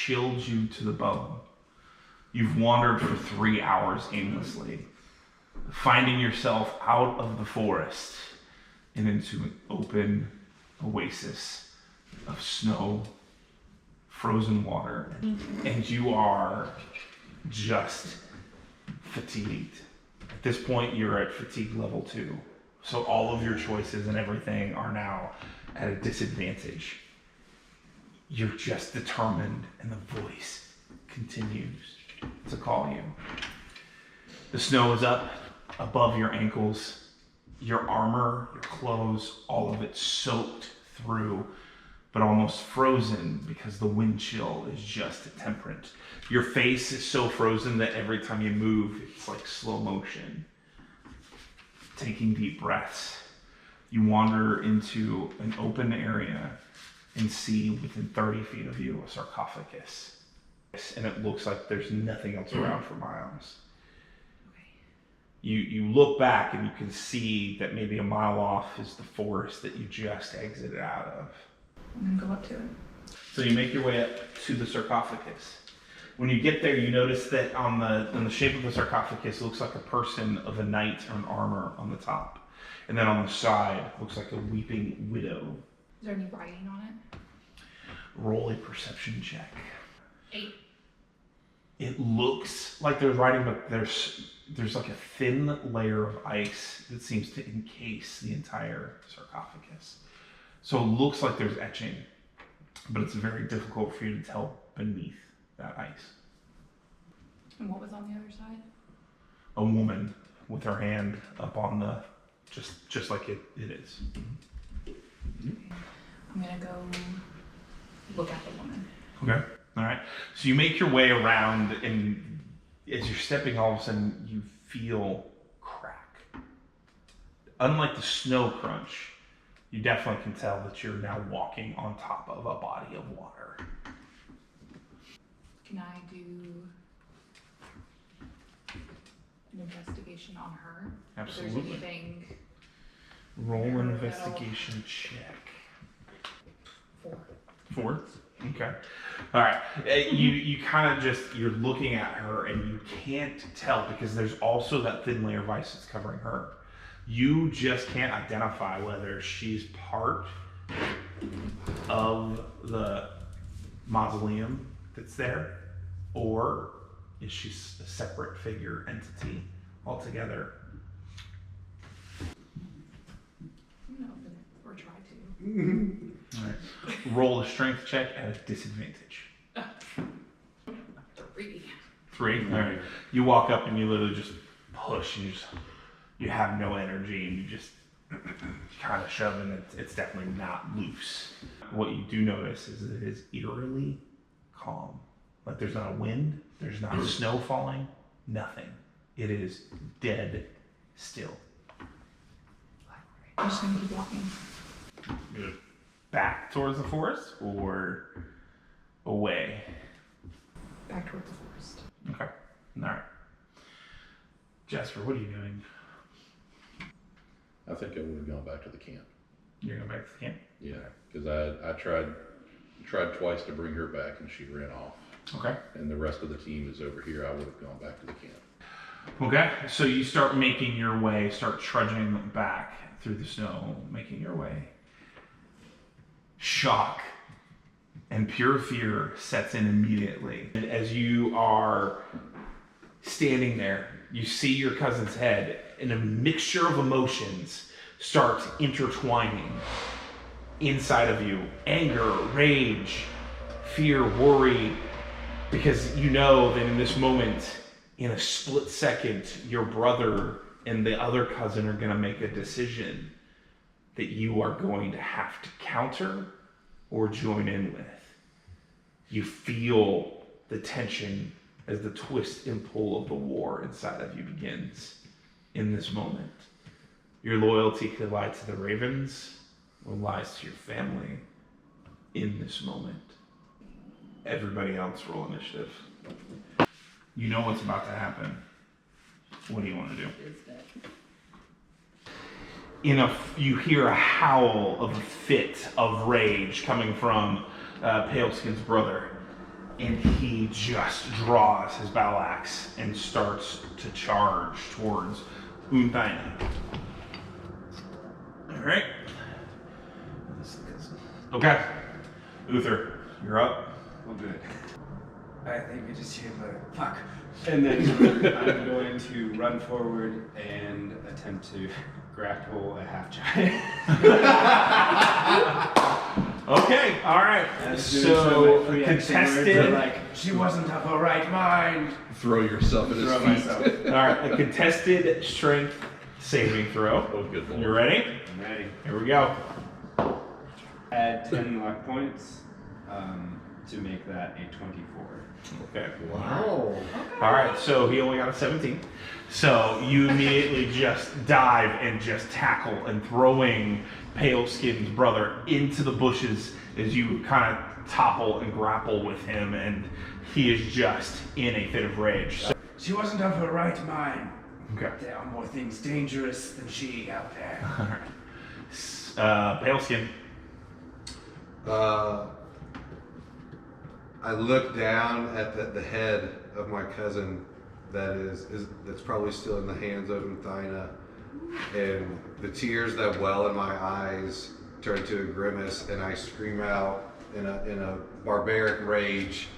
chilled you to the bone. You've wandered for 3 hours aimlessly, finding yourself out of the forest and into an open oasis of snow, frozen water, and you are just fatigued. At this point, you're at fatigue level 2. So all of your choices and everything are now at a disadvantage. You're just determined, and the voice continues to call you. The snow is up above your ankles. Your armor, your clothes, all of it soaked through, but almost frozen because the wind chill is just temperate. Your face is so frozen that every time you move, it's like slow motion. Taking deep breaths, you wander into an open area and see within 30 feet of you a sarcophagus. And it looks like there's nothing else around for miles. You look back and you can see that maybe a mile off is the forest that you just exited out of. I'm gonna go up to it. So you make your way up to the sarcophagus. When you get there, you notice that on the shape of the sarcophagus looks like a person of a knight or an armor on the top. And then on the side looks like a weeping widow. Is there any writing on it? Roll a perception check. 8. It looks like there's writing, but there's like a thin layer of ice that seems to encase the entire sarcophagus. So it looks like there's etching, but it's very difficult for you to tell beneath that ice. And what was on the other side? A woman with her hand up on the, just like it is. I'm gonna go look at the woman. Okay. All right. So you make your way around, and as you're stepping, all of a sudden you feel crack. Unlike the snow crunch, you definitely can tell that you're now walking on top of a body of water. Can I do an investigation on her? Absolutely. If there's anything. Roll an investigation check. 4. 4? Okay. All right. You kind of just, you're looking at her and you can't tell because there's also that thin layer of ice that's covering her. You just can't identify whether she's part of the mausoleum that's there, or is she a separate figure entity altogether? I'm gonna open it, or try to. All right. Roll a strength check at a disadvantage. 3. 3? All right. You walk up and you literally just push, and you have no energy, and you just kind of shove, and it's definitely not loose. What you do notice is that it is eerily calm. Like there's not a wind, there's not snow falling, nothing. It is dead still. I'm just gonna keep walking. You're back towards the forest or away? Back towards the forest. Okay. All right. Jasper, what are you doing? I think I would have gone back to the camp. You're going back to the camp? Yeah, because I tried twice to bring her back and she ran off. Okay. And the rest of the team is over here. I would have gone back to the camp. Okay. So you start making your way, start trudging back through the snow, making your way. Shock and pure fear sets in immediately. And as you are standing there, you see your cousin's head, and a mixture of emotions starts intertwining inside of you. Anger, rage, fear, worry, because you know that in this moment, in a split second, your brother and the other cousin are going to make a decision that you are going to have to counter or join in with. You feel the tension as the twist and pull of the war inside of you begins in this moment. Your loyalty could lie to the Ravens or lies to your family in this moment. Everybody else roll initiative. You know what's about to happen. What do you want to do? You hear a howl of a fit of rage coming from Paleskin's brother. and he just draws his battle axe and starts to charge towards Unthaina. Alright. Okay. Uther, you're up. Well, good. I think we just hear the fuck. And then I'm going to run forward and attempt to grapple a half giant. Okay, alright. So, contested. Like, she wasn't of her right mind. Throw yourself at his Throw feet. myself. Alright, a contested strength saving throw. Oh, good lord. You ready? I'm ready. Here we go. Add 10 luck points to make that a 24. Okay. Wow. Alright, so he only got a 17. So you immediately just dive and just tackle and throwing Paleskin's brother into the bushes as you kind of topple and grapple with him, and he is just in a fit of rage. So, She wasn't of her right mind. okay. There are more things dangerous than she out there. Alright. Paleskin. I look down at the head of my cousin that's probably still in the hands of Unthaina, and the tears that well in my eyes turn to a grimace, and I scream out in a barbaric rage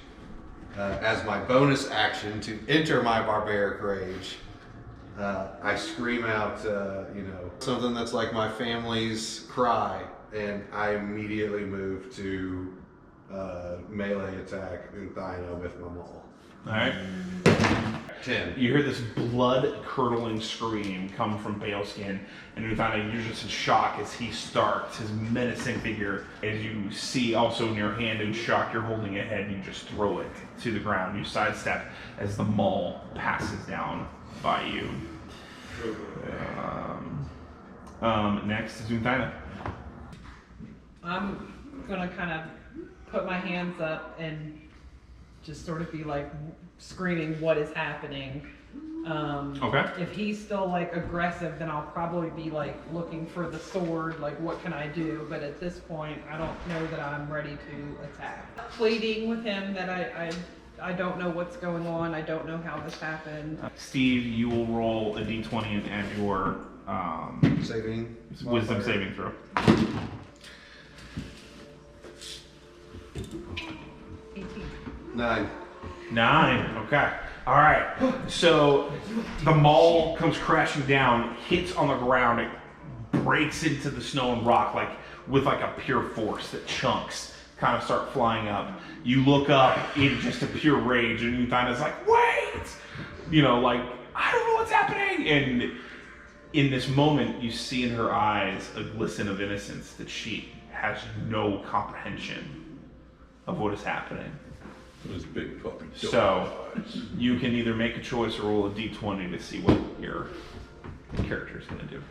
as my bonus action to enter my barbaric rage. I scream out, something that's like my family's cry, and I immediately move to melee attack Unthaina with my maul. Alright. 10. You hear this blood-curdling scream come from Paleskin, and Unthaina, you're just in shock as he starts his menacing figure. As you see also in your hand in shock, you're holding a head and you just throw it to the ground. You sidestep as the maul passes down by you. Next is Unthaina. I'm gonna kind of put my hands up and just sort of be like screaming, "What is happening?" Okay. If he's still like aggressive, then I'll probably be like looking for the sword, like what can I do? But at this point, I don't know that I'm ready to attack. Pleading with him that I don't know what's going on. I don't know how this happened. Steve, you will roll a d20 and add your Saving. wisdom saving throw. 18. 9. 9. Okay. All right. So the maul comes crashing down, hits on the ground, it breaks into the snow and rock with a pure force that chunks kind of start flying up. You look up in just a pure rage, and Unthaina's like, "Wait!" I don't know what's happening. And in this moment, you see in her eyes a glisten of innocence that she has no comprehension of what is happening. This big puppy. So you can either make a choice or roll a d20 to see what your character is going to do.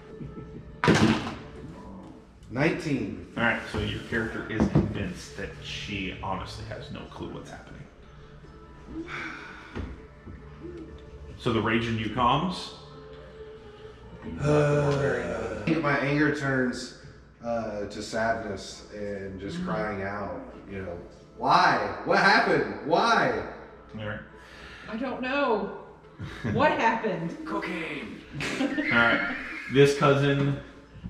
19. All right, so your character is convinced that she honestly has no clue what's happening. So the rage in you calms. My anger turns to sadness and just crying out, why? What happened? Why? All right. I don't know. What happened? Cocaine. All right. This cousin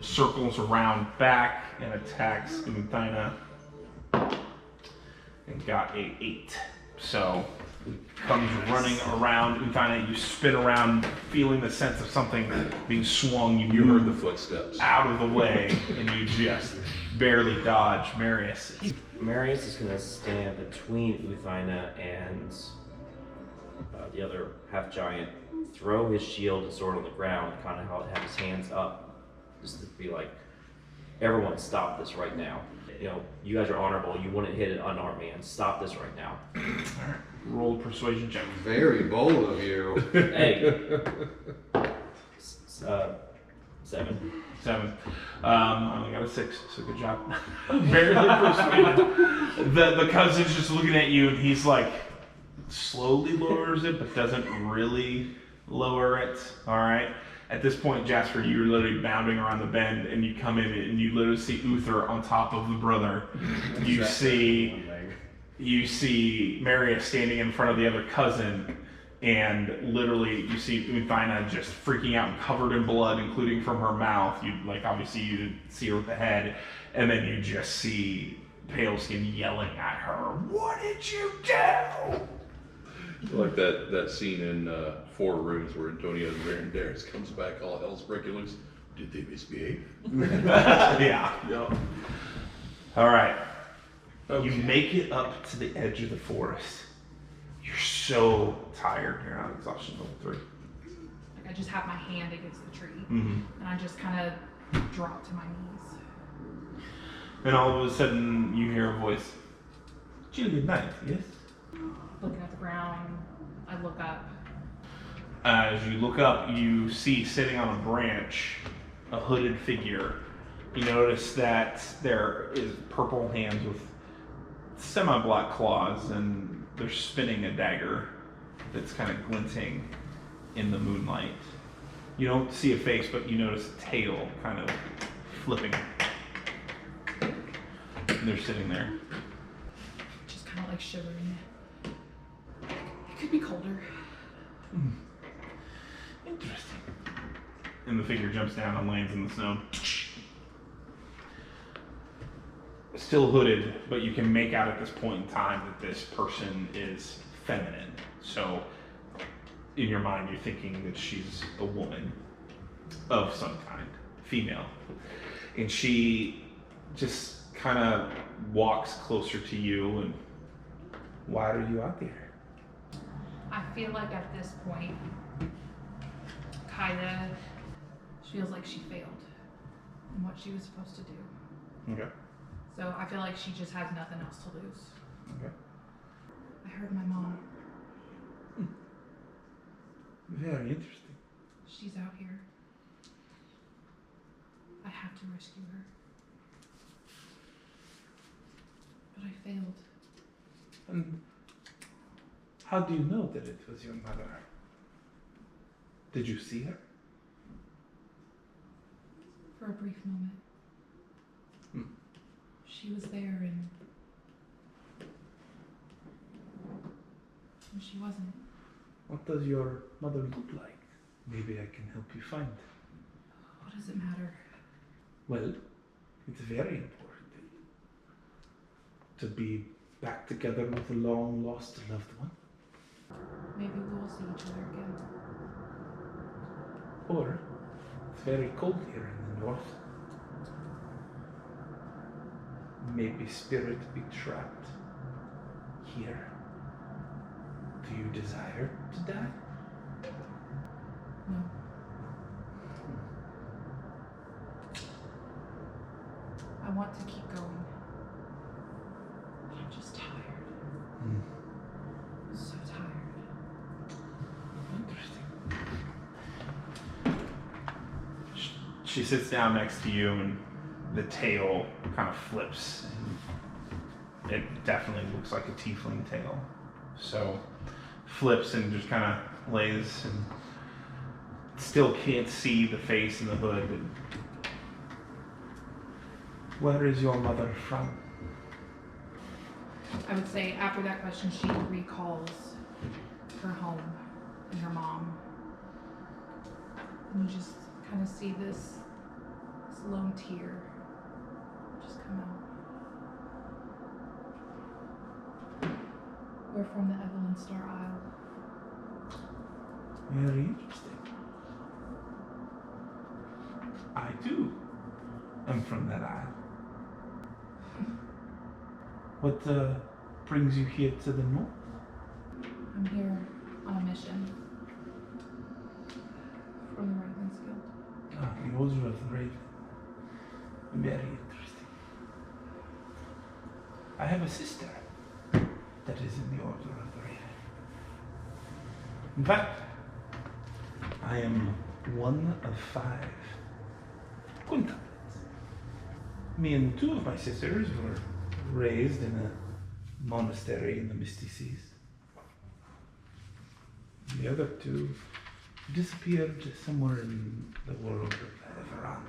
circles around back and attacks Unthaina and got a 8. So comes running around Unthaina. You spin around, feeling the sense of something being swung. You heard the footsteps. Out of the way, and you just barely dodge Marius. Marius is going to stand between Unthaina and the other half giant, throw his shield and sword on the ground, kind of have his hands up, just to be like, everyone stop this right now. You guys are honorable. You wouldn't hit an unarmed man. Stop this right now. Alright, roll a persuasion check. Very bold of you. Hey. 7. 7. I only got a 6, so good job. Barely persuaded. The cousin's just looking at you, and he's like, slowly lowers it, but doesn't really lower it. Alright. At this point, Jasper, you're literally bounding around the bend, and you come in and you literally see Uther on top of the brother. You see you see Maria standing in front of the other cousin, and literally you see Uthina just freaking out and covered in blood, including from her mouth. You obviously you didn't see her with the head, and then you just see Paleskin yelling at her, "What did you do?" Like that scene in Four Rooms where Antonio Banderas comes back, all hell's breaking loose. Did they misbehave? Yeah. Yep. All right. Okay. You make it up to the edge of the forest. You're so tired. You're on exhaustion level 3. I just have my hand against the tree, Mm-hmm. and I just kind of drop to my knees. And all of a sudden, you hear a voice. Julie, good night. Yes. Looking at the ground, I look up. As you look up, you see sitting on a branch a hooded figure. You notice that there is purple hands with semi-black claws, and they're spinning a dagger that's kind of glinting in the moonlight. You don't see a face, but you notice a tail kind of flipping. And they're sitting there. Just kind of like shivering. It could be colder. Interesting. And the figure jumps down and lands in the snow. Still hooded, but you can make out at this point in time that this person is feminine. So in your mind, you're thinking that she's a woman of some kind, female. And she just kind of walks closer to you and, why are you out there? I feel like at this point, Kaida feels like she failed in what she was supposed to do. Okay. So I feel like she just has nothing else to lose. Okay. I heard my mom. Very interesting. She's out here. I have to rescue her. But I failed. And how do you know that it was your mother? Did you see her? For a brief moment. She was there and she wasn't. What does your mother look like? Maybe I can help you find. What does it matter? Well, it's very important to be back together with a long lost loved one. Maybe we will see each other again. Or it's very cold here in the north. Maybe spirit be trapped here. Do you desire to die? No. I want to keep going. But I'm just tired. I'm so tired. Interesting. She sits down next to you, and the tail kind of flips. And it definitely looks like a tiefling tail. So flips and just kind of lays, and still can't see the face in the hood. And where is your mother from? I would say after that question, she recalls her home and her mom. And you just kind of see this lone tear just come out. We're from the Evelyn Star Isle. Very interesting. I too am from that isle. What brings you here to the north? I'm here on a mission from the Ravens Guild. Ah, the Order of the Raven. Very interesting. I have a sister that is in the Order of the Raven. In fact, I am one of 5 quintuplets. Me and 2 of my sisters were raised in a monastery in the Misty Seas. The other 2 disappeared somewhere in the world of Everion.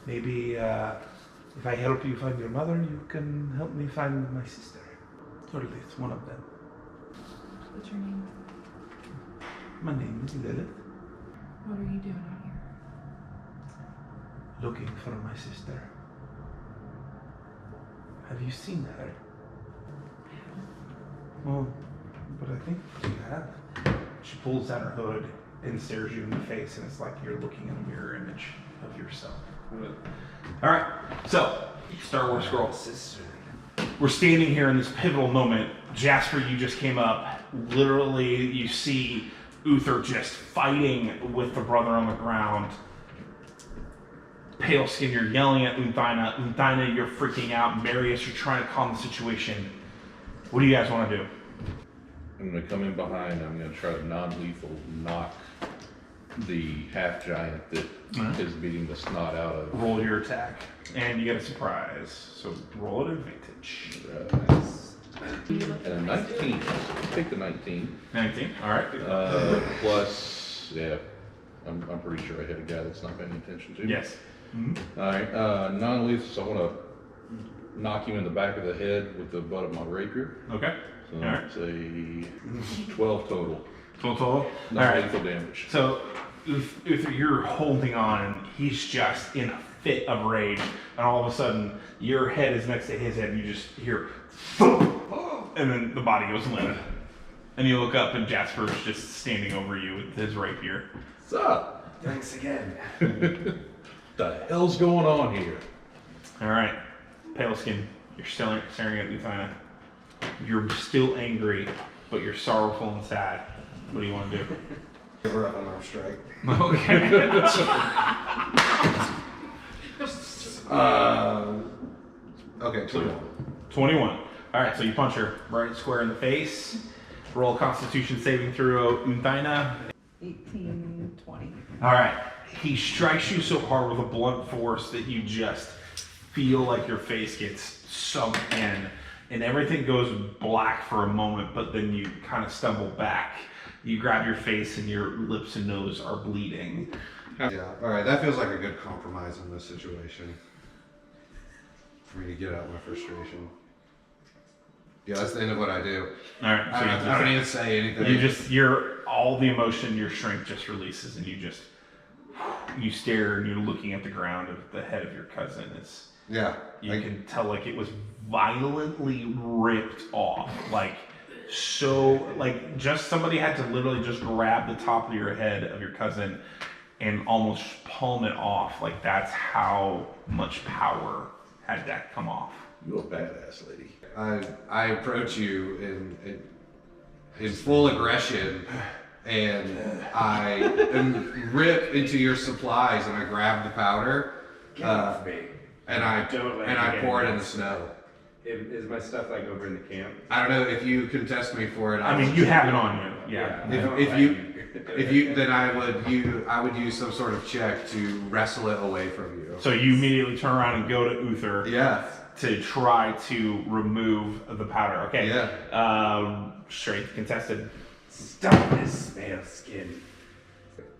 Maybe If I help you find your mother, you can help me find my sister. Or at least one of them. What's your name? My name is Lilith. What are you doing out here? Looking for my sister. Have you seen her? Well, but I think you have. She pulls down her hood and stares you in the face, and it's like you're looking at a mirror image of yourself. All right, so Star Wars scroll. We're standing here in this pivotal moment. Jasper, you just came up. Literally, you see Uther just fighting with the brother on the ground. Pale Skin, you're yelling at Unthina. Unthina, you're freaking out. Marius, you're trying to calm the situation. What do you guys want to do? I'm gonna come in behind. I'm gonna try to non-lethal knock the half giant that is beating the snot out of. Roll your attack, and you get a surprise. So roll at advantage. And a 19. Take the 19. 19. All right. Plus, yeah, I'm pretty sure I hit a guy that's not paying attention to. Yes. Mm-hmm. All right. Non-lethal. So I want to knock him in the back of the head with the butt of my rapier. Okay. So All right. it's a 12 total. Total. Non-lethal damage. So, Uther, you're holding on, and he's just in a fit of rage, and all of a sudden, your head is next to his head, and you just hear thump, and then the body goes limp. And you look up, and Jasper's just standing over you with his rapier. What's up? Thanks again. The hell's going on here? All right, Pale Skin, you're still staring at Uthina. You're still angry, but you're sorrowful and sad. What do you want to do? Give her up on our strike. Okay. Okay, 21. 21. All right, so you punch her right square in the face. Roll a Constitution saving throw, Unthina. 18, 20. All right. He strikes you so hard with a blunt force that you just feel like your face gets sunk in, and everything goes black for a moment, but then you kind of stumble back. You grab your face, and your lips and nose are bleeding. Yeah, alright, that feels like a good compromise in this situation. For me to get out my frustration. Yeah, that's the end of what I do. All right. So I don't need to say anything. you're all the emotion, your strength just releases, and you stare, and you're looking at the ground of the head of your cousin. Yeah. You can tell like it was violently ripped off. Like just somebody had to literally just grab the top of your head of your cousin and almost palm it off. Like that's how much power had that come off. You a badass lady. I approach you in full aggression, and I rip into your supplies, and I grab the powder, Get off me. and I Don't let me pour it get in the snow. Is my stuff like over in the camp? I don't know if you can test me for it. I mean, you have it on you. Yeah. If you then I would use some sort of check to wrestle it away from you. So you immediately turn around and go to Uther Yeah. to try to remove the powder. Okay. Yeah. Strength contested. Stop this pale skin.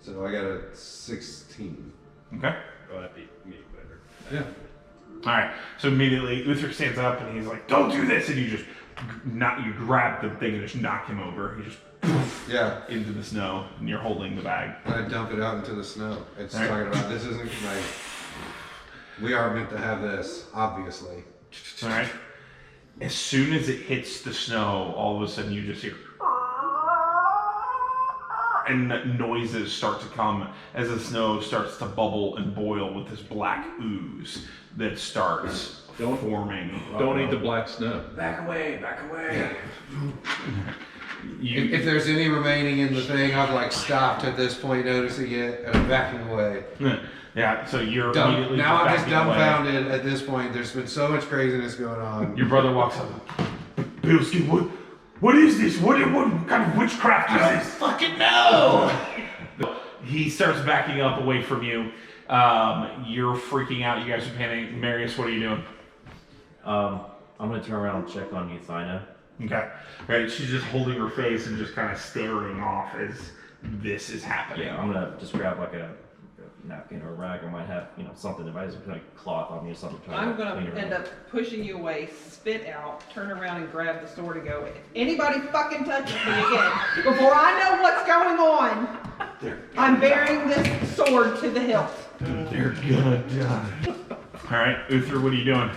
So I got a 16. Okay. Oh, that beat me, whatever. Yeah. All right. So immediately Uther stands up and he's like, "Don't do this!" And you just you grab the thing and just knock him over. He just Yeah. into the snow, and you're holding the bag. I dump it out into the snow. It's All right. talking about this isn't like we aren't meant to have this, obviously. All right. As soon as it hits the snow, all of a sudden you just hear and noises start to come as the snow starts to bubble and boil with this black ooze that starts forming. Don't eat the black snow. Back away, back away. If there's any remaining in the thing, I've like stopped at this point noticing it and I'm backing away. Yeah, so you're immediately Now I'm just backing away. dumbfounded at this point. There's been so much craziness going on. Your brother walks up. Bilski, what is this? What kind of witchcraft is this? Fucking no! He starts backing up away from you. You're freaking out. You guys are panicking. Marius, what are you doing? I'm gonna turn around and check on Uthina. Okay. Right, she's just holding her face and just kind of staring off as this is happening. Yeah, I'm gonna just grab like a a napkin or a rag, or might have, something. If I just like cloth on me or something. I'm gonna end up pushing you away, spit out, turn around and grab the sword and go, if anybody fucking touches me again, before I know what's going on, I'm bearing this sword to the hilt. They're gonna die. Alright, Uther, what are you doing?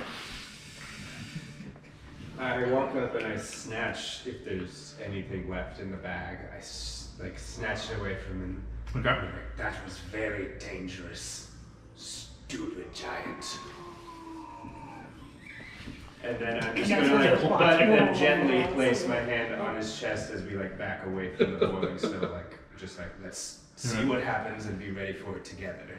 I walk up and I snatch, if there's anything left in the bag, I snatch it away from him. Okay. I'm like, that was very dangerous. Stupid giant. And then I'm just that's gonna his response. and then gently place my hand on his chest as we back away from the boiling snow, let's see what happens and be ready for it together.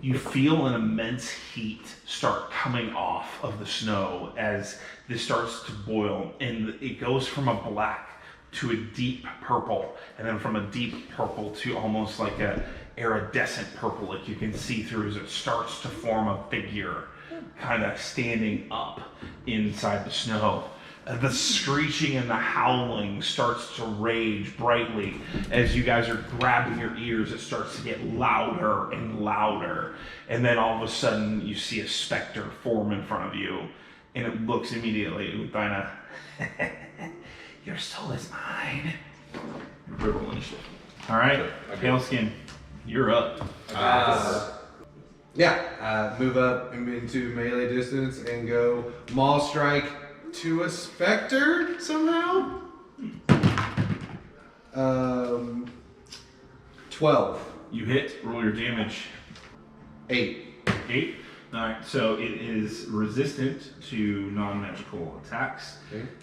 You feel an immense heat start coming off of the snow as this starts to boil, and it goes from a black to a deep purple, and then from a deep purple to almost like a iridescent purple, like you can see through, as it starts to form a figure kind of standing up inside the snow. The screeching and the howling starts to rage brightly as you guys are grabbing your ears. It starts to get louder and louder, and then all of a sudden you see a specter form in front of you, and it looks immediately at Uthina. Your soul is mine. Roll initiative. All right, Pale Skin, you're up. Move up into melee distance and go maul strike to a specter somehow. 12. You hit. Roll your damage. 8. 8. All right, so it is resistant to non-magical attacks,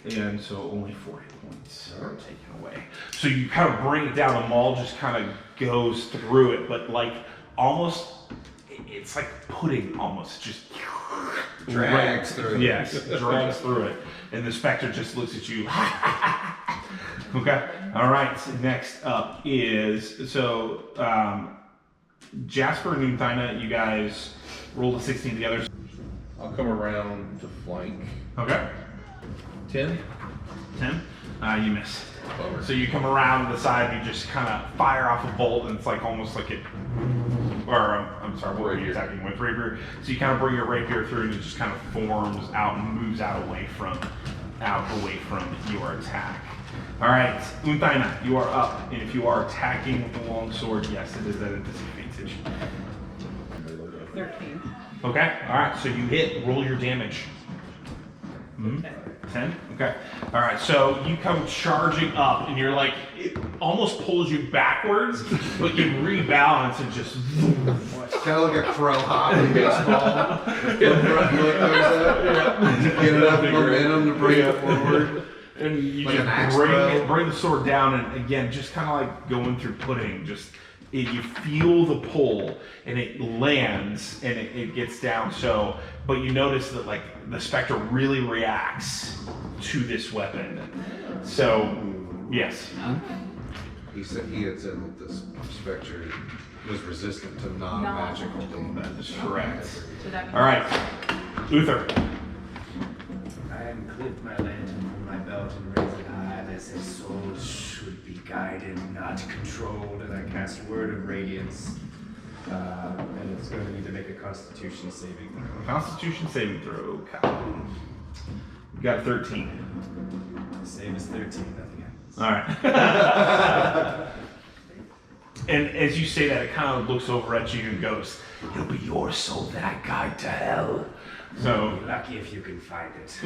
and so only 4 hit points are taken away. So you kind of bring it down. The maul just kind of goes through it, but almost, it's like pudding almost, just Drags through it. Yes, drags through it, and the specter just looks at you. Okay. All right. Next up is Jasper and Uthina. You guys rolled a 16 together. I'll come around to flank. Okay. 10. 10. You miss. Bummer. So you come around the side, you just kind of fire off a bolt, and it's almost like it. Or I'm sorry, what were you attacking with? Rapier. So you kind of bring your rapier through, and it just kind of forms out and moves out away from your attack. All right, Uthina, you are up, and if you are attacking with the long sword, yes, it is at a disadvantage. 13. Okay. All right. So you hit. Roll your damage. 10? Okay. All right. So you come charging up, and you're it almost pulls you backwards, but you rebalance and just. Kind of like a crow hop in baseball. The front foot goes up. Get enough momentum to bring it forward. And you Like an axe just throw. bring the sword down, and again, just kind of like going through pudding. You feel the pull, and it lands, and it gets down. So, but you notice that the specter really reacts to this weapon. So, yes. He said he had said that this specter was resistant to non-magical damage. That is correct. So that means All right, Uther. I unclip my lantern from my belt and raise it high, and I say, souls should be guided, not controlled, and I cast Word of Radiance. And it's going to need to make a Constitution saving throw. Constitution saving throw. Colin. You got a 13. The save is 13, nothing else. All right. And as you say that, it kind of looks over at you and goes, "It'll be your soul that I guide to hell." So, Be lucky if you can find it.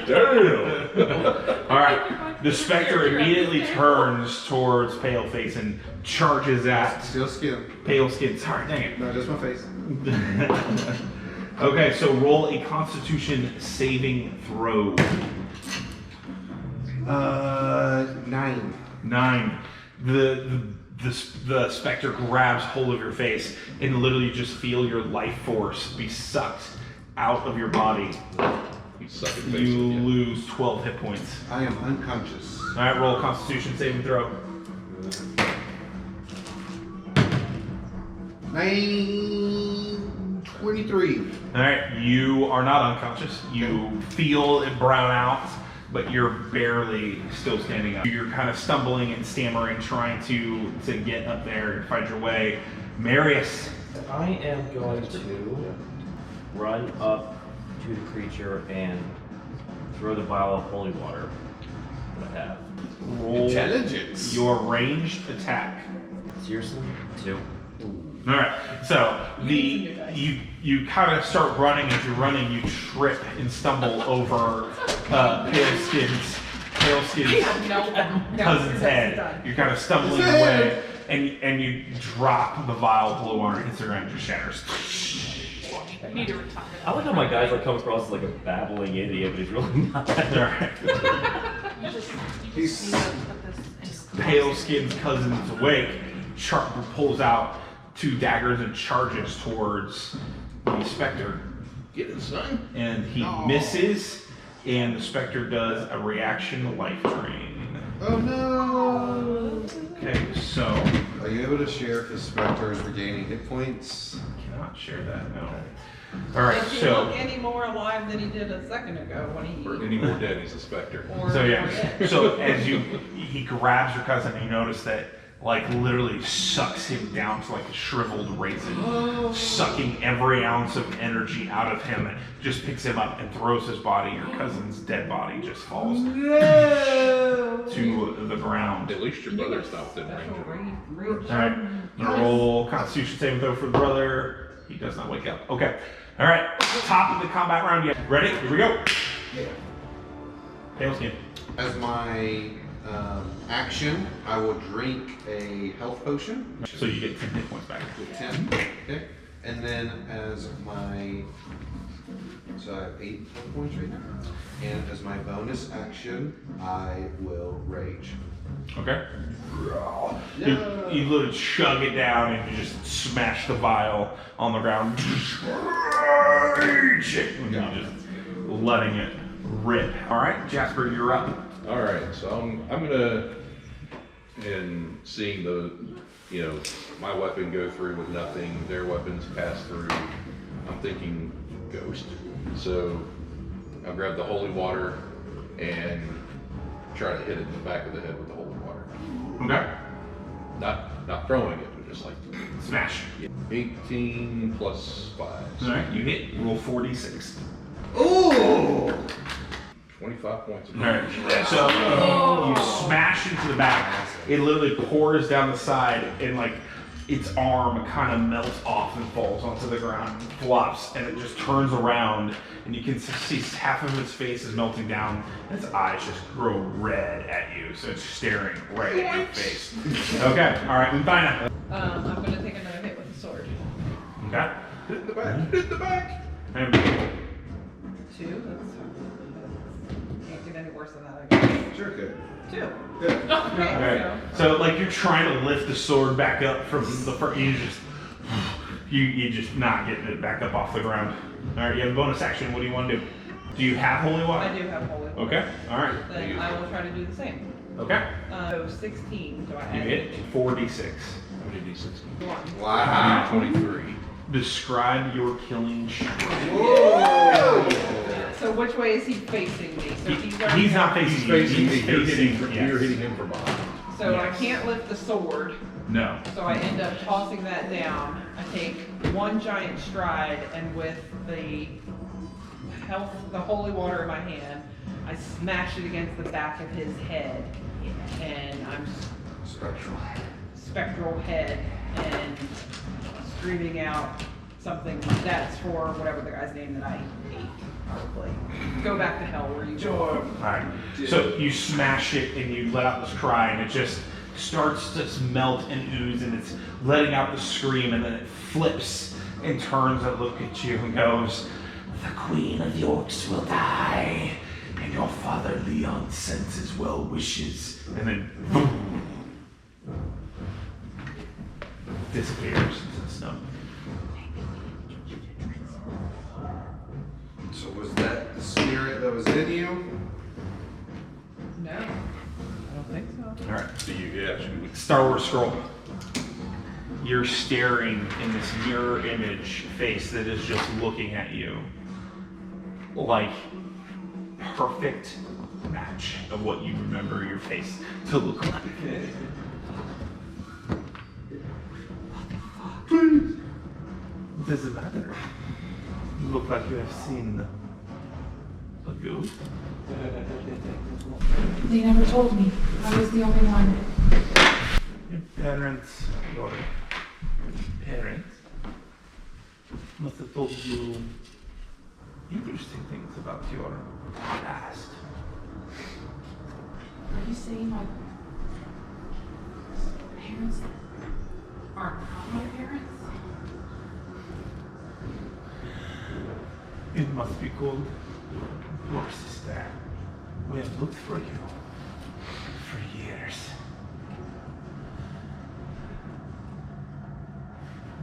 damn. All right. The specter immediately turns towards Paleface and charges at Still skin. Pale Skin. Sorry, dang it. No, just my face. Okay, so roll a Constitution saving throw. 9. 9. The specter grabs hold of your face, and literally you just feel your life force be sucked out of your body. Suck it face You again. lose 12 hit points. I am unconscious. All right, roll a Constitution saving throw. 23. All right, you are not unconscious. You feel it brown out. but you're barely still standing up. You're kind of stumbling and stammering, trying to get up there and find your way. Marius. I am going to run up to the creature and throw the vial of holy water that I have. Roll Intelligence. your ranged attack. Seriously? 2. All right. So you kind of start running. As you're running, you trip and stumble over Pale Skin's cousin's head. You're kind of stumbling away, and you drop the vial of holy water, hits the ground, and just shatters. I need to retire. I like how my guys like come across as like a babbling idiot, but he's really not. Alright. You just He's- need to put this in. Pale Skin's cousin is awake. Pulls out 2 daggers and charges towards the Spectre. Get it, son. And he misses, and the Spectre does a reaction life drain. Oh no! Okay, so Are you able to share if the Spectre is regaining hit points? cannot share that, no. Alright, Does he so look any more alive than he did a second ago when he... Or any more dead, he's a specter. Or, So or yeah, dead? so as he grabs your cousin, you notice that like literally sucks him down to like a shriveled raisin, sucking every ounce of energy out of him. Just picks him up and throws his body. Your cousin's dead body just falls to the ground. At least your brother stopped in Special range. range. All right, roll Constitution saving throw for the brother. He does not wake up. Okay. All right, top of the combat round. Yeah, ready? Here we go. Pale Skin. As my action, I will drink a health potion. So you get 10 hit points back. With 10. Okay. And then as my, so I have 8 hit points right now. And as my bonus action, I will rage. Okay. You literally chug it down and you just smash the vial on the ground. And you're just letting it rip. All right, Jasper, you're up. All right, so I'm gonna, in seeing the, my weapon go through with nothing, their weapons pass through. I'm thinking ghost. So I'll grab the holy water and try to hit it in the back of the head with the holy water. Okay. Not throwing it, but just like Smash. 18 plus 5. All right, you hit. Roll 46. Ooh! 25 points of All right. damage. So you smash into the back. It literally pours down the side, and like its arm kind of melts off and falls onto the ground, and flops, and it just turns around, and you can see half of its face is melting down, and its eyes just grow red at you. So it's staring right at your face. Okay. All right, Uthina. I'm gonna take another hit with the sword. Okay. Hit in the back, hit in the back. And 2. That's can't get any worse than that, I guess. Sure could. 2. Good. Okay. Okay. So like you're trying to lift the sword back up from the front, you just not getting it back up off the ground. All right, you have a bonus action. What do you want to do? Do you have holy water? I do have holy water. Okay. All right. Then I will try to do the same. Okay. So 16. So I You add hit 4d6. How many d6? 1. Wow. 23. Describe your killing strike. Whoa! So which way is he facing me? So He's not facing He's you. facing me. He's You're facing. you're Yes. hitting him from behind. So Yes. I can't lift the sword. No. So I end up tossing that down. I take one giant stride, and with the holy water in my hand, I smash it against the back of his head, and I'm spectral head and screaming out something that's for whatever the guy's name that I ate, probably. Go back to hell where you go. All right. So you smash it and you let out this cry, and it just starts to melt and ooze, and it's letting out the scream, and then it flips and turns and looks at you and goes, "The Queen of the Orcs will die, and your father Leon sends his well wishes," and then boom, disappears into the snow. So was that the spirit that was in you? No, I don't think so. All right. So you actually Star Wars scroll. You're staring in this mirror image face that is just looking at you like perfect match of what you remember your face to look like. What does it matter? You look like you have seen a ghost. They never told me. I was the only one. Your parents must have told you interesting things about your past. Are you saying my parents are not my parents? It must be called your sister. We have looked for you for years.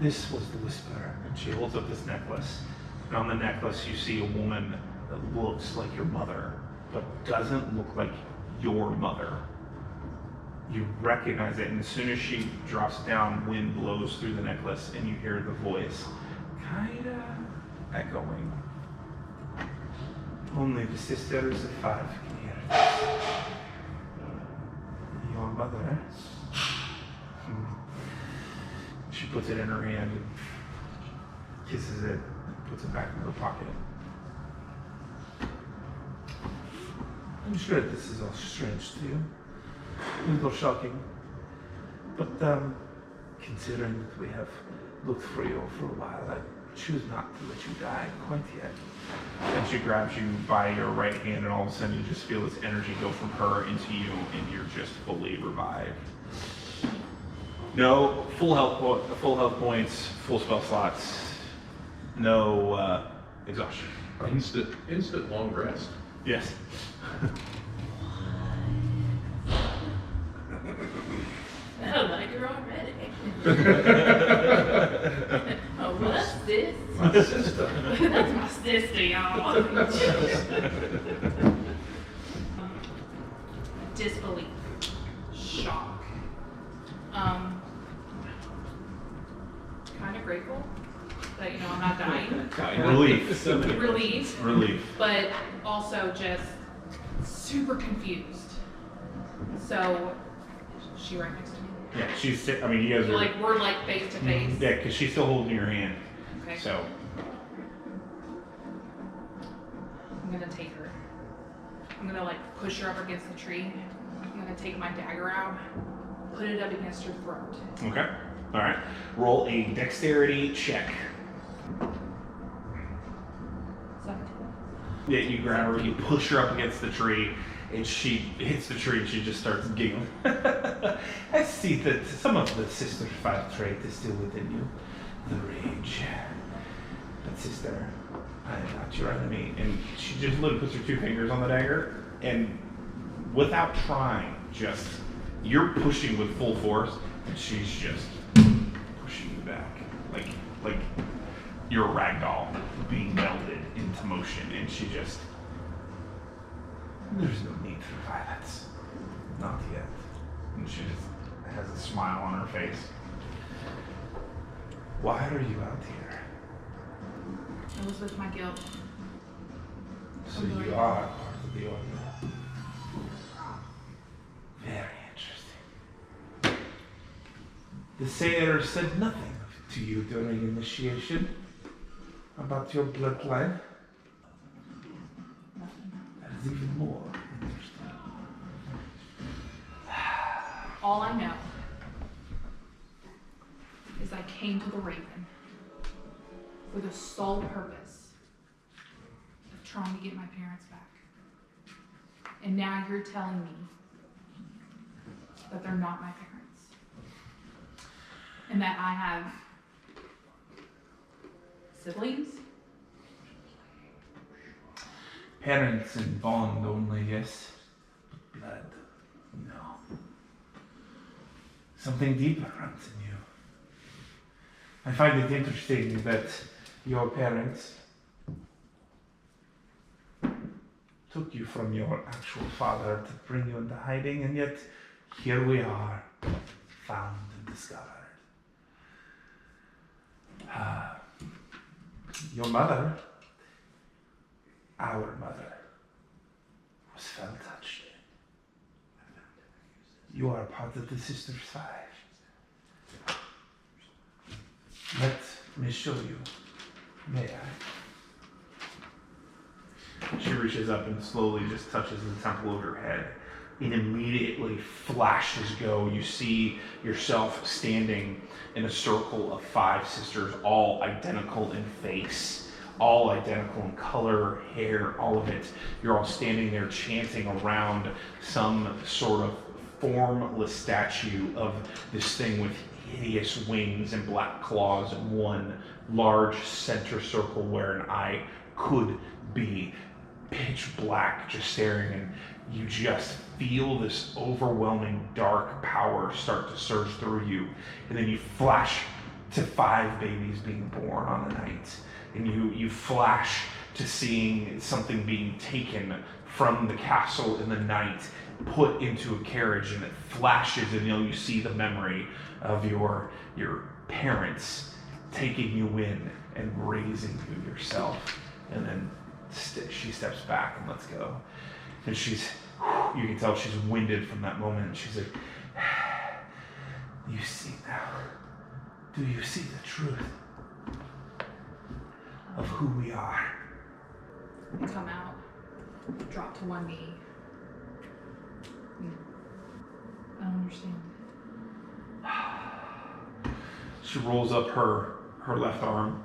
This was the Whisperer, and she holds up this necklace. And on the necklace you see a woman that looks like your mother, but doesn't look like your mother. You recognize it, and as soon as she drops down, wind blows through the necklace, and you hear the voice kinda echoing. Only the sisters of 5 can hear it. Your mother. She puts it in her hand and kisses it and puts it back in her pocket. I'm sure this is all strange to you. A little shocking. But considering that we have looked for you for a while, I choose not to let you die quite yet. And she grabs you by your right hand, and all of a sudden you just feel this energy go from her into you, and you're just fully revived. No full health points, full spell slots, no exhaustion. Instant long rest. Yes. I like her already. Oh, what's this? My sister. That's my sister, y'all. Disbelief. Shock. Kind of grateful that, I'm not dying. Relief. Relief. But also just super confused. So, is she right next to me? Yeah, she's. I mean, you guys are. We're face to face. Yeah, because she's still holding your hand. Okay. So. I'm gonna take her. I'm gonna push her up against the tree. I'm gonna take my dagger out, put it up against her throat. Okay. All right. Roll a dexterity check. 17. Yeah, you grab her, you push her up against the tree, and she hits the tree and she just starts giggling. I see that some of the Sister 5 trait is still within you. The rage. But sister, I am not your enemy. And she just literally puts her 2 fingers on the dagger, and without trying, you're pushing with full force, and she's just pushing you back. Like you're a ragdoll being melded into motion, and she just... There's no need for violence. Not yet. And she just has a smile on her face. Why are you out here? It was with my guilt. So you are part of the order. Very interesting. The Sayer said nothing to you during initiation about your bloodline. That is even more interesting. All I know is I came to the Raven for the sole purpose of trying to get my parents back. And now you're telling me that they're not my parents. And that I have siblings? Parents and bond only, yes. But blood, no. Something deeper runs in you. I find it interesting that your parents took you from your actual father to bring you into hiding, and yet here we are, found and discovered. Your mother, our mother, was fell touched. You are a part of the Sisters Five. Let me show you. May I? She reaches up and slowly just touches the temple of her head. And immediately flashes go. You see yourself standing in a circle of 5 sisters, all identical in face, all identical in color, hair, all of it. You're all standing there chanting around some sort of formless statue of this thing with hideous wings and black claws and one large center circle where an eye could be, pitch black, just staring, and you just feel this overwhelming dark power start to surge through you, and then you flash to 5 babies being born on the night, and you flash to seeing something being taken from the castle in the night, put into a carriage, and it flashes, and you see the memory of your parents taking you in and raising you yourself, and then she steps back and lets go, and you can tell she's winded from that moment, and she's like, you see now, do you see the truth of who we are? I come out, drop to one knee. I don't understand. She rolls up her left arm,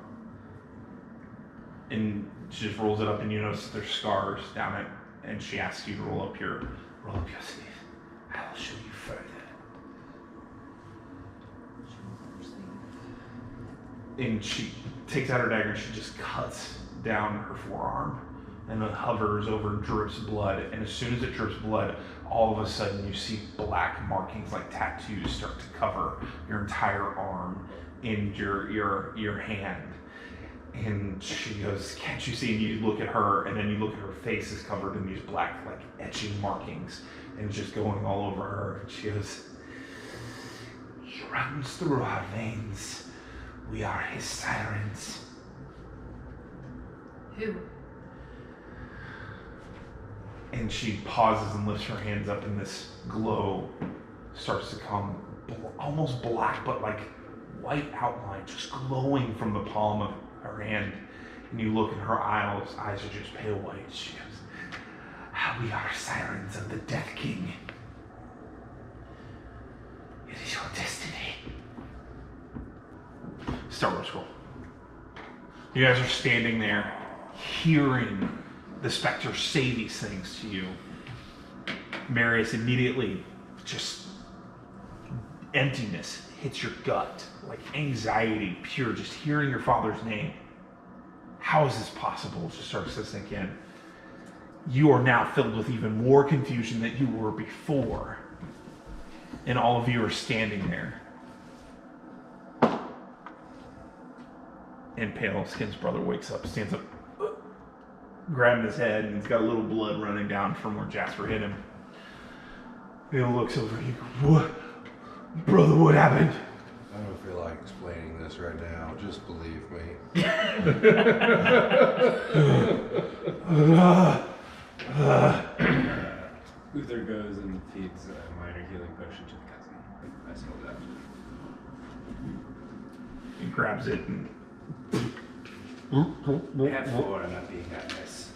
and she just rolls it up, and you notice there's scars down it, and she asks you to roll up your sleeve. I will show you further. And she takes out her dagger, and she just cuts down her forearm, and it hovers over, drips blood, and as soon as it drips blood, all of a sudden you see black markings like tattoos start to cover your entire arm and your hand. And she goes, can't you see? And you look at her, and then you look at her face is covered in these black, like, etching markings, and it's just going all over her. And she goes, he runs through our veins. We are his sirens. Who? And she pauses and lifts her hands up, and this glow starts to come, almost black, but like white outline, just glowing from the palm of her hand. And you look in her eyes are just pale white. She goes, we are sirens of the Death King. It is your destiny. Star Wars scroll. You guys are standing there, hearing the specter say these things to you. Marius, immediately, just emptiness hits your gut, like anxiety, pure, just hearing your father's name. How is this possible? It just starts to sink in. You are now filled with even more confusion than you were before. And all of you are standing there. And Pale Skin's brother wakes up, stands up, grabbing his head, and he's got a little blood running down from where Jasper hit him. He looks over and he goes, what? Brother, what happened? I don't feel like explaining this right now. Just believe me. Uther goes and feeds a minor healing potion to the cousin. I spelled that. He grabs it and Have 4, I'm not being that nice.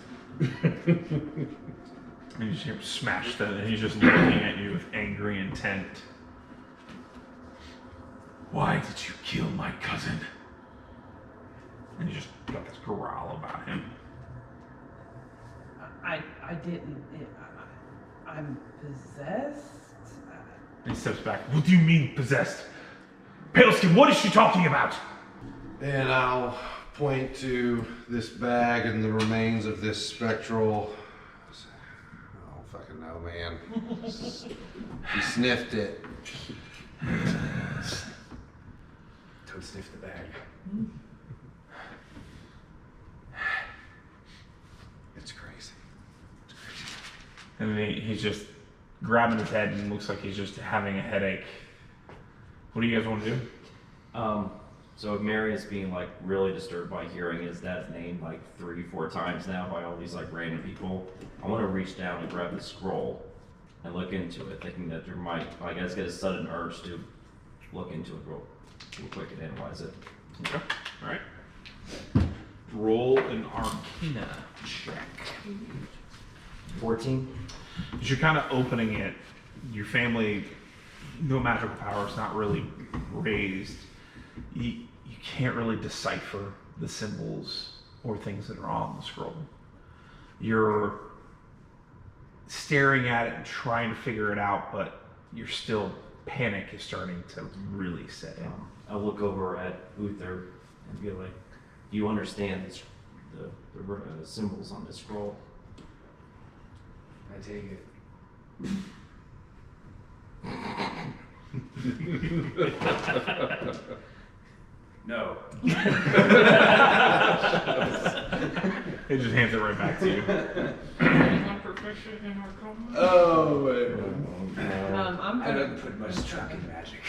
you just hear him smash that, and he's just looking at you with angry intent. Why did you kill my cousin? And you just got this growl about him. I didn't. I'm possessed. And he steps back. What do you mean possessed? Paleskin, what is she talking about? And I'll point to this bag and the remains of this spectral. I don't fucking know, man. He sniffed it. Toad sniffed the bag. It's crazy. And then he's just grabbing his head and looks like he's just having a headache. What do you guys want to do? So if Marius being like really disturbed by hearing his dad's name like 3-4 times now by all these like random people, I want to reach down and grab the scroll I look into it, thinking that there might, I guess, get a sudden urge to look into it real quick and analyze it. Okay. All right. Roll an Arcana check. 14. As you're kind of opening it, your family, no magical power is not really raised. You can't really decipher the symbols or things that are on the scroll. You're staring at it and trying to figure it out, but you're still, panic is starting to really set in. I'll look over at Uther and be like, do you understand this, the symbols on this scroll? I take it. No. It just hands it right back to you. Oh, wait. I'm I gonna don't put much truck in magic.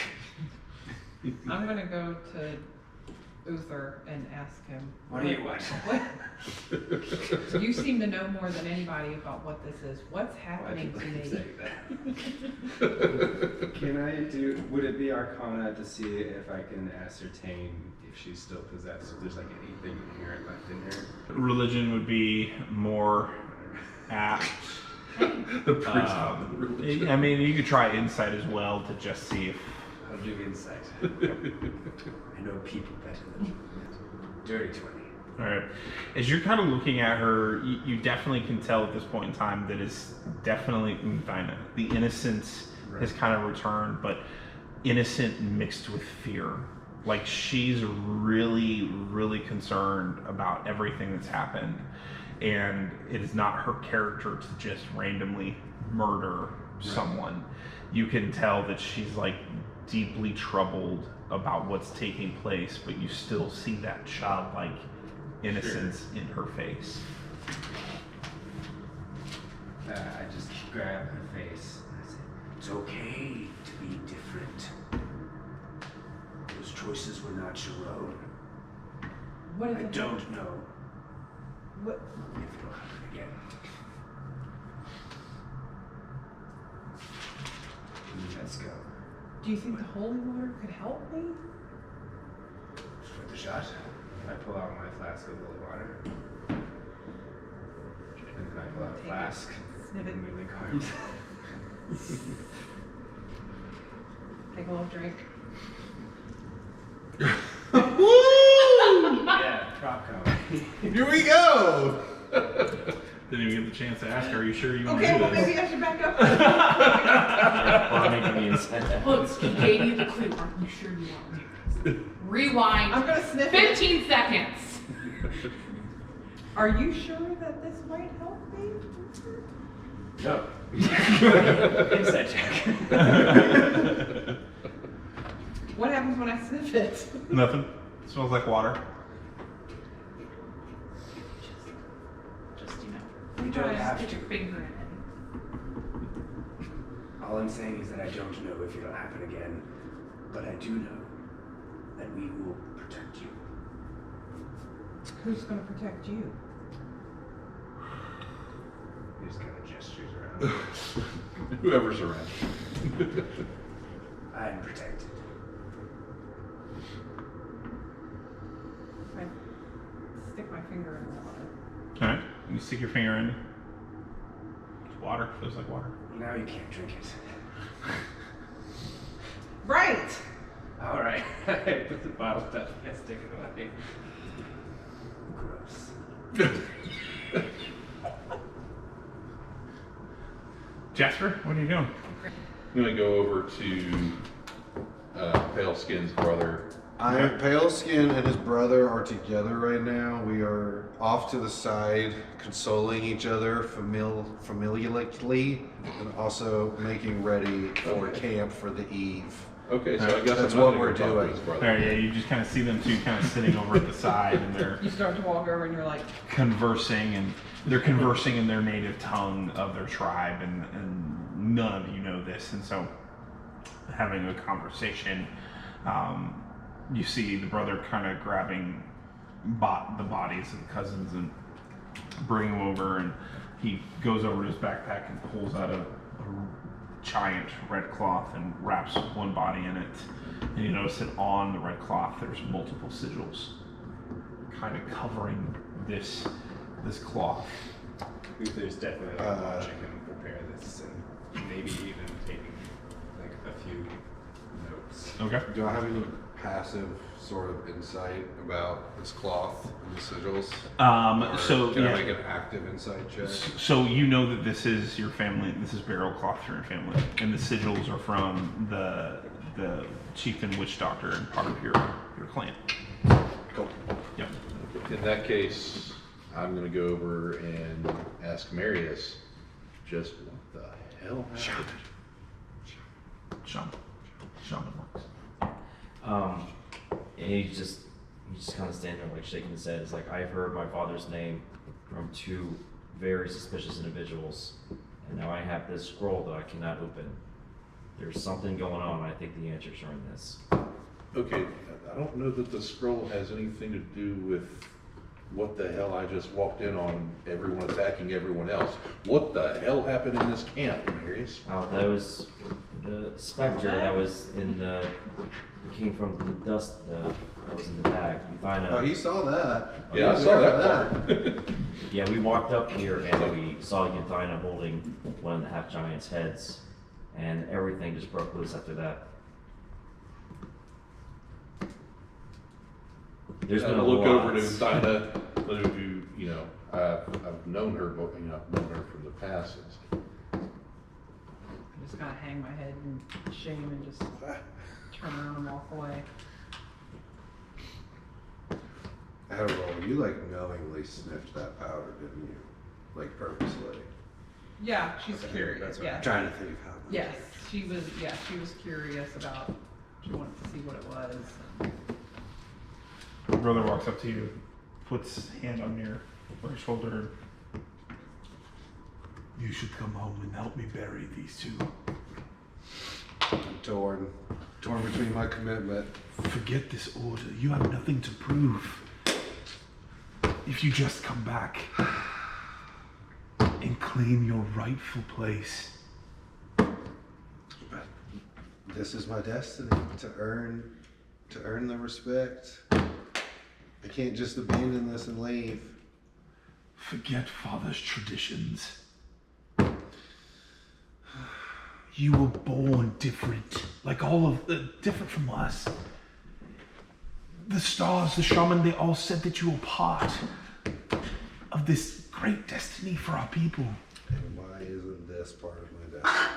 I'm gonna go to Uther and ask him. What do you want? What? You seem to know more than anybody about what this is. What's happening to me? Can I do, would it be Arcana to see if I can ascertain if she's still possessed, if there's like anything inherent left in her? Religion would be more apt. The priest of the religion. I mean, you could try insight as well to just see if. I'll do insight. I know people better than you. Dirty 20. All right. As you're kind of looking at her, you definitely can tell at this point in time that it's definitely Uthina. The innocence has kind of returned, but innocent mixed with fear. Like she's really, really concerned about everything that's happened. And it is not her character to just randomly murder someone. You can tell that she's like deeply troubled about what's taking place, but you still see that childlike innocence in her face. I just grab her face and I say, it's okay to be different. Those choices were not your own. What is I it? don't know What? if it'll happen again. Let's go. Do you think the holy water could help me? Just worth a shot. I pull out my flask of holy water. And then I pull out a Take it. flask. Sniff it. And we link arms. Take a little drink. Yeah, prop comedy. Here we go! Didn't even get the chance to ask her, are you sure you want Okay, to do well this? maybe I should back up. Or making me inside. Look, he gave you the clue. Are you sure you want to do this? Rewind. I'm gonna sniff it. 15 seconds. Are you sure that this might help me? No. Inside check. What happens when I sniff it? Nothing. It smells like water. Just, you know. You don't have Put to. your finger in it. All I'm saying is that I don't know if it'll happen again, but I do know that we will protect you. Who's gonna protect you? He just kind of gestures around. Whoever's around. I'm protected. I stick my finger in the water. Alright. You stick your finger in. It's water. Feels like water. Now you can't drink it. Right! All right. I put the bottle down and stick it away. Gross. Jasper, what are you doing? I'm gonna go over to Pale Skin's brother. Pale Skin and his brother are together right now. We are off to the side, consoling each other familiarly, and also making ready for camp for the eve. Okay, so I guess That's I'm not what gonna we're go talk to doing. his brother. Alright, yeah, you just kind of see them two kind of sitting over at the side and they're You start to walk over and you're like, conversing, and they're conversing in their native tongue of their tribe, and none of you know this, and so having a conversation, you see the brother kind of grabbing the bodies of the cousins and bring them over, and he goes over to his backpack and pulls out a giant red cloth and wraps one body in it. And you notice that on the red cloth there's multiple sigils kind of covering this cloth. Uther's definitely like watching him prepare this and maybe even taking like a few notes. Okay. Do I have any passive sort of insight about this cloth and the sigils? Or So can I yeah. make an active insight check? So you know that this is your family. This is burial cloth for your family, and the sigils are from the chieftain witch doctor and part of your clan. Cool. Yep. In that case, I'm gonna go over and ask Marius, just what the hell happened? Shaman works. And he's just kind of standing there like shaking his head. It's like, I've heard my father's name from two very suspicious individuals, and now I have this scroll that I cannot open. There's something going on, and I think the answers are in this. Okay, I don't know that the scroll has anything to do with what the hell I just walked in on, everyone attacking everyone else. What the hell happened in this camp, Marius? Oh, that was the specter that was in the, came from the dust that was in the bag. You find Oh, out. you saw that. Yeah, I You saw were that there. part. Yeah, we walked up here and we saw Euthina holding one of the half giant's heads, and everything just broke loose after that. There's been a look lot. over to Dinah, who, you know, I've known her, but, you know, I've known her from the past. I just kind of hang my head in shame and just turn around and walk away. I had a roll. You like knowingly sniffed that powder, didn't you? Like purposely. Yeah, she's Okay, curious. that's what Yeah. I'm trying to think of how. Yes, she was. Yeah, she was curious about. She wanted to see what it was. Your brother walks up to you, puts his hand on your shoulder. You should come home and help me bury these two. I'm torn between my commitment. Forget this order. You have nothing to prove. If you just come back and claim your rightful place. But this is my destiny to earn the respect. I can't just abandon this and leave. Forget father's traditions. You were born different, like all of different from us. The stars, the shaman, they all said that you were part of this great destiny for our people. And why isn't this part of my destiny?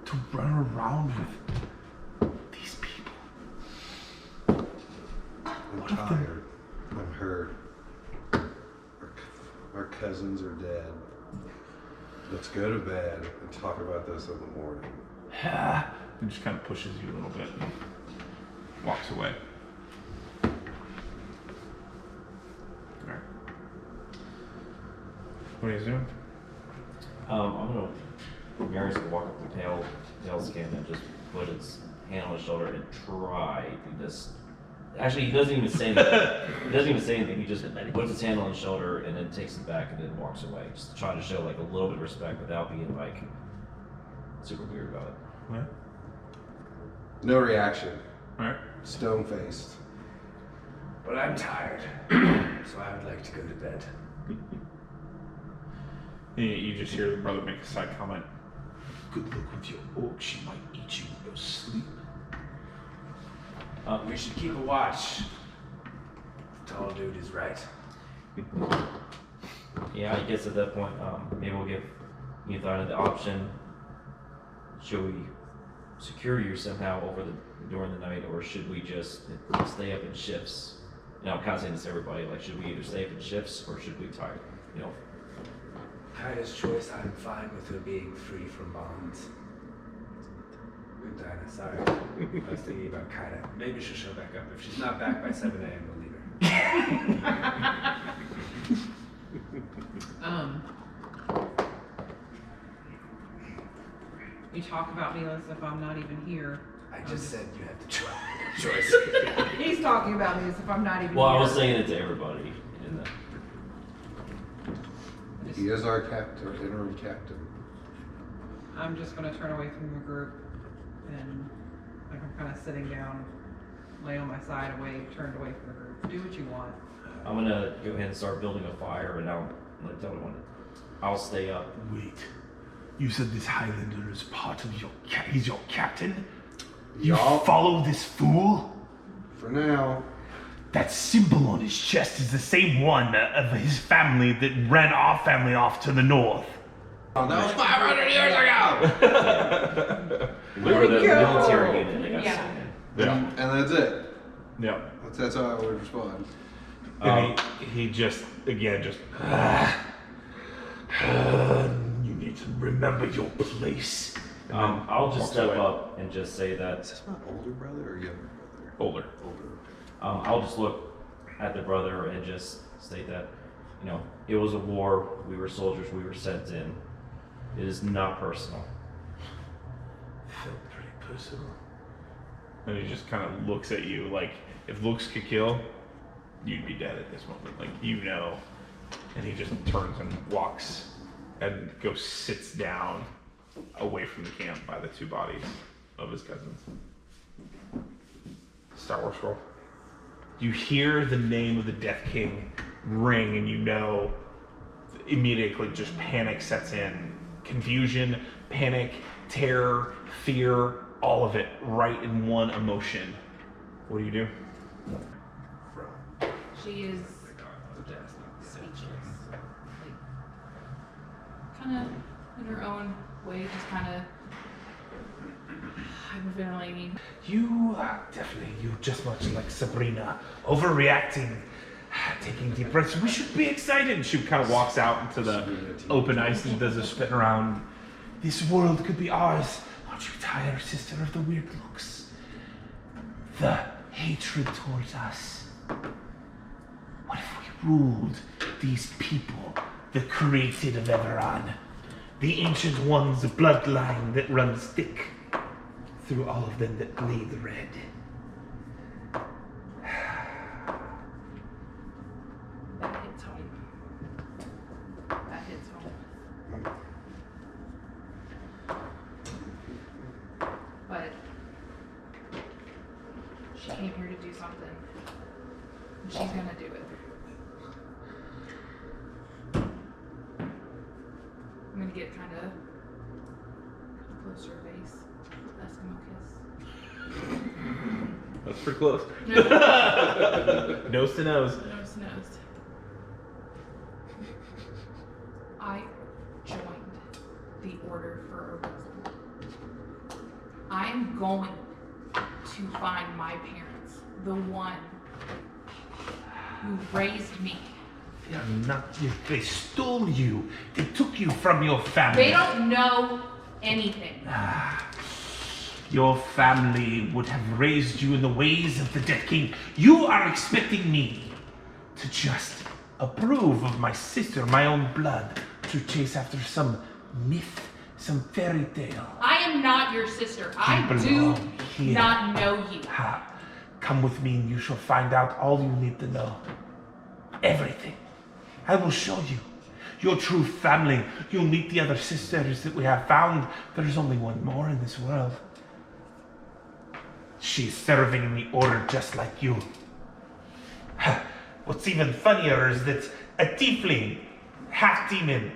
To run around with these people. I'm tired. I'm hurt. Our cousins are dead. Let's go to bed and talk about this in the morning. He just kind of pushes you a little bit and walks away. Alright. What are you doing? I'm gonna, Marius will walk up to pale skin and just put his hand on his shoulder and try to just. Actually, he doesn't even say anything. He just puts his hand on his shoulder and then takes it back and then walks away. Just to try to show like a little bit of respect without being like super weird about it. Alright. No reaction. Alright. Stone faced. But I'm tired, so I would like to go to bed. You just hear the brother make a side comment. Good luck with your orc, she might eat you in your sleep. We should keep a watch. The tall dude is right. Yeah, I guess at that point, maybe we'll give Euthina the option. Should we secure you somehow during the night, or should we just stay up in shifts? You know, I'm kind of saying this to everybody, like, should we either stay up in shifts, or should we tire, you know? Kyna's choice, I'm fine with her being free from bonds. Good Dinah, sorry. I was thinking about Kyna. Maybe she'll show back up. If she's not back by 7 a.m., we'll leave her. You talk about me as if I'm not even here. I just said you had the choice. He's talking about me as if I'm not even Well, here. I was saying it to everybody in the. He is our captain, our interim captain. I'm just gonna turn away from the group and like I'm kind of sitting down, lay on my side away, turned away from the group. Do what you want. I'm gonna go ahead and start building a fire, and I'll stay up. Wait. You said this Highlander is part of your he's your captain? You Yup. follow this fool? For now. That symbol on his chest is the same one of his family that ran our family off to the north. That was 500 years ago! We were the go! military unit, I guess. Yeah. And that's it. Yeah. That's how I would respond. And he just, again, just, you need to remember your place. I'll just walks step away. up and just say Is that this my older brother or younger brother? Older. Older. I'll just look at the brother and just state that, it was a war. We were soldiers. We were sent in. It is not personal. Felt pretty personal. And he just kind of looks at you like, if looks could kill, you'd be dead at this moment. Like, And he just turns and walks and sits down away from the camp by the two bodies of his cousins. Star Wars scroll. You hear the name of the Death King ring, and immediately just panic sets in. Confusion, panic, terror, fear, all of it right in one emotion. What do you do? She is speechless. Like, kind of in her own way, just kind of hyperventilating. You are definitely, just much like Sabrina, overreacting, taking deep breaths. We should be excited. She kind of walks out into the open ice and does a spin around. This world could be ours. Aren't you tired, sister, of the weird looks? The hatred towards us. What if we ruled these people, the created of Everion, the ancient one's bloodline that runs thick through all of them that bleed red? That hits home. That hits home. But she came here to do something. And she's gonna do it. I'm gonna get kind of close to her face. Eskimo kiss. That's pretty close. No, Nose to nose. nose to nose. I joined the Order for a reason. I'm going to find my parents, the one who raised me. They are not you. They stole you. They took you from your family. They don't know anything. Your family would have raised you in the ways of the Death King. You are expecting me to just approve of my sister, my own blood, to chase after some myth, some fairy tale. I am not your sister. I do belong here. not know you. Come with me and you shall find out all you need to know. Everything. I will show you. Your true family. You'll meet the other sisters that we have found. There's only one more in this world. She's serving in the Order just like you. What's even funnier is that a tiefling, half demon,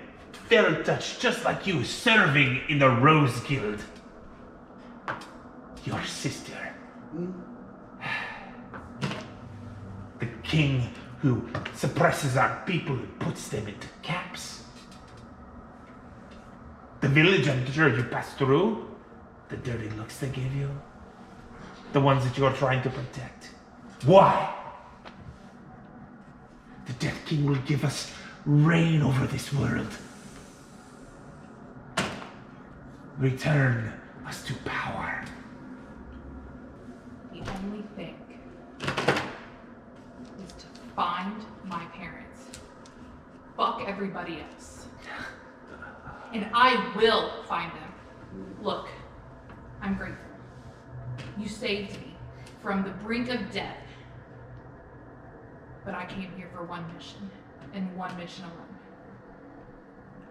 feral touch just like you, serving in the Rose Guild. Your sister. The king who suppresses our people and puts them into camps. The village I'm sure you passed through, the dirty looks they gave you, the ones that you're trying to protect. Why? The Death King will give us reign over this world. Return us to power. The only thing is to find my parents. Fuck everybody else. And I will find them. Look, I'm grateful. You saved me from the brink of death. But I came here for one mission, and one mission alone.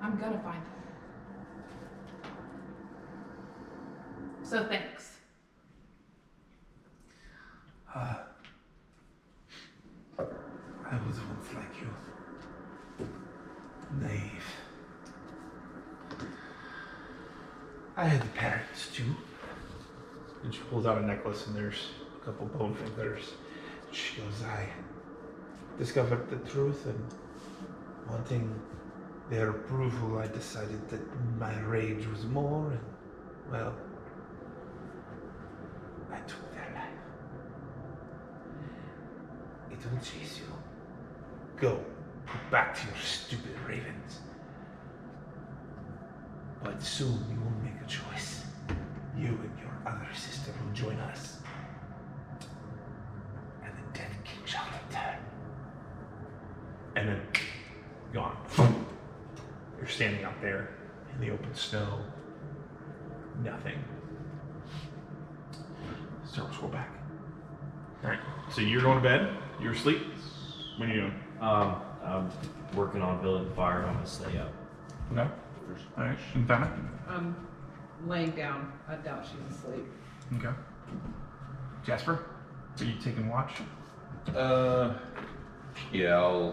I'm gonna find them. So thanks. I was once like you. Naive. I had parents too. And she pulls out a necklace and there's a couple bone fingers. She goes, I discovered the truth and wanting their approval, I decided that my rage was more and, well, I took their life. It will chase you. Go back to your stupid ravens. But soon you will make a choice. You and your other sister will join us. And the dead king shall return. And then, gone. You're standing out there in the open snow. Nothing. Start scroll back. Alright, so you're going to bed? You're asleep? What are you doing? I'm working on building the fire and I'm gonna stay up. Okay. Alright, and Donna? I'm laying down. I doubt she's asleep. Okay. Jasper? Are you taking watch? Yeah,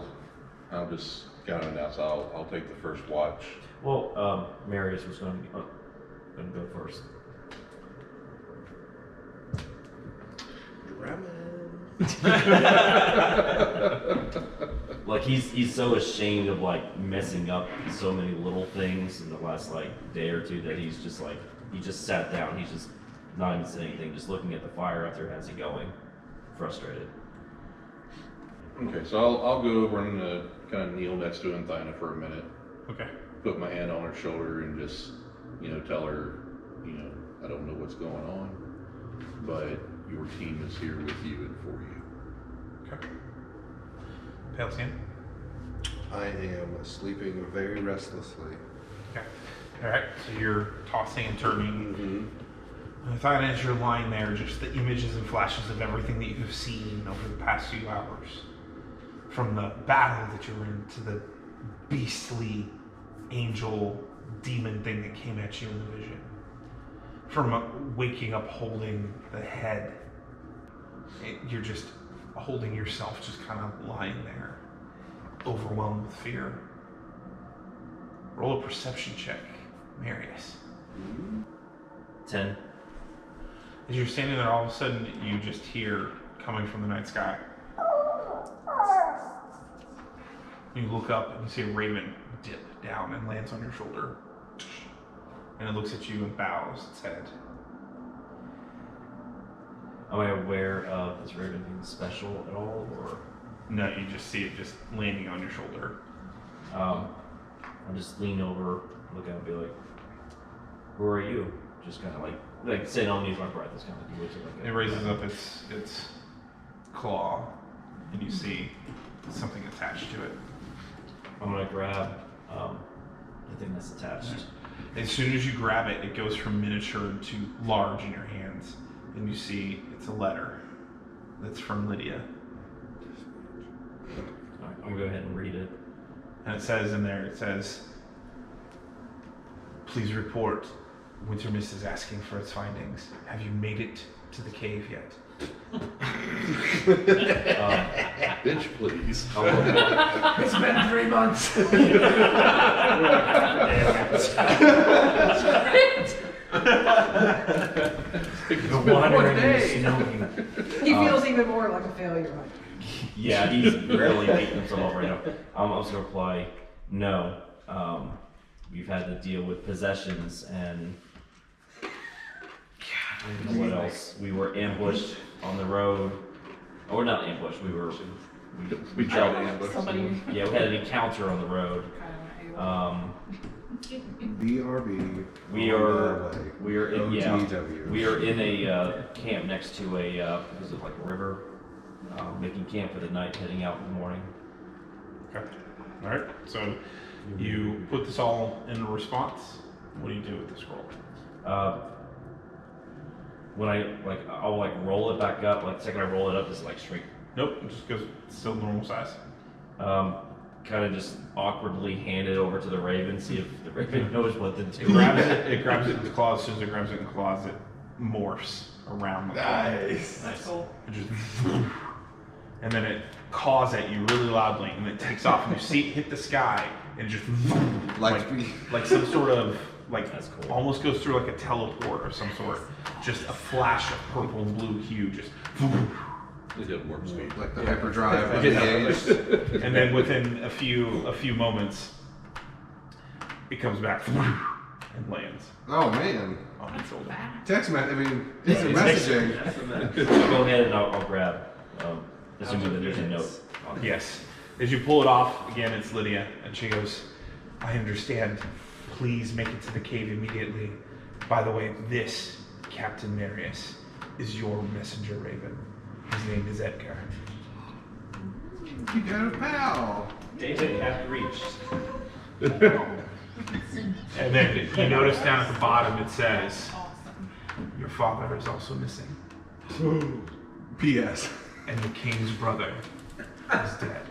I'll just kind of announce I'll take the first watch. Well, Marius was gonna go first. Like he's so ashamed of like messing up so many little things in the last like day or two that he's just like he just sat down. He's just not even saying anything, just looking at the fire out there as he going, frustrated. Okay, so I'll go over and kind of kneel next to Anthina for a minute. Okay. Put my hand on her shoulder and just, tell her, I don't know what's going on, but your team is here with you and for you. Okay. Pale skin? I am sleeping very restlessly. Okay. Alright, so you're tossing and turning. Mm-hmm. And Thina, as you're lying there, just the images and flashes of everything that you've seen over the past few hours. From the battle that you're in to the beastly angel demon thing that came at you in the vision. From waking up holding the head. You're just holding yourself, just kind of lying there, overwhelmed with fear. Roll a perception check, Marius. 10. As you're standing there, all of a sudden you just hear coming from the night sky. You look up and you see a raven dip down and lands on your shoulder. And it looks at you and bows its head. Am I aware of this raven being special at all, or? No, you just see it just landing on your shoulder. I'll just lean over, look at it and be like, who are you? Just kind of like say, don't use my breath. It's kind of like It raises up its claw, and you see something attached to it. I'm gonna grab the thing that's attached. As soon as you grab it, it goes from miniature to large in your hands, and you see it's a letter that's from Lydia. Alright, I'm gonna go ahead and read it. And it says in there, please report. Winter Mist is asking for its findings. Have you made it to the cave yet? Bitch, please. It's been 3 months. The wandering and the snowing. He feels even more like a failure. Yeah, he's really beating himself up right now. I was gonna reply, no. We've had to deal with possessions and I don't know what else. We were ambushed on the road. Oh, we're not ambushed. We tried to ambush Somebody Yeah, we had an encounter on the road. BRB. We on are the way. we are in OTW. we are in a camp next to a is it like a river? Making camp for the night, heading out in the morning. Okay. All right. So you put this all in a response. What do you do with the scroll? When I'll roll it back up. Like the second I roll it up, it's like straight. Nope. It just goes still normal size. kind of just awkwardly hand it over to the raven, see if the raven knows what to do. It grabs it in its claws. As soon as it grabs it in the claws, it morphs around the claw. That's cool. It just, and then it caws at you really loudly, and it takes off, and you see it hit the sky, and it just like some sort of That's cool. almost goes through like a teleport of some sort. Just a flash of purple and blue hue, just. It did warp speed. Like the hyperdrive of Yeah. the age. And then within a few moments, it comes back and lands Oh man. on its shoulder. Text message. I mean, instant messaging. Go ahead and I'll grab. Assuming that there's a note. on it. Yes. As you pull it off, again, it's Lydia, and she goes, I understand. Please make it to the cave immediately. By the way, this, Captain Marius, is your messenger raven. His name is Edgar. You got a pal. David hath reached. And then you notice down at the bottom it says, Awesome. your father is also missing. P.S. And the king's brother is dead.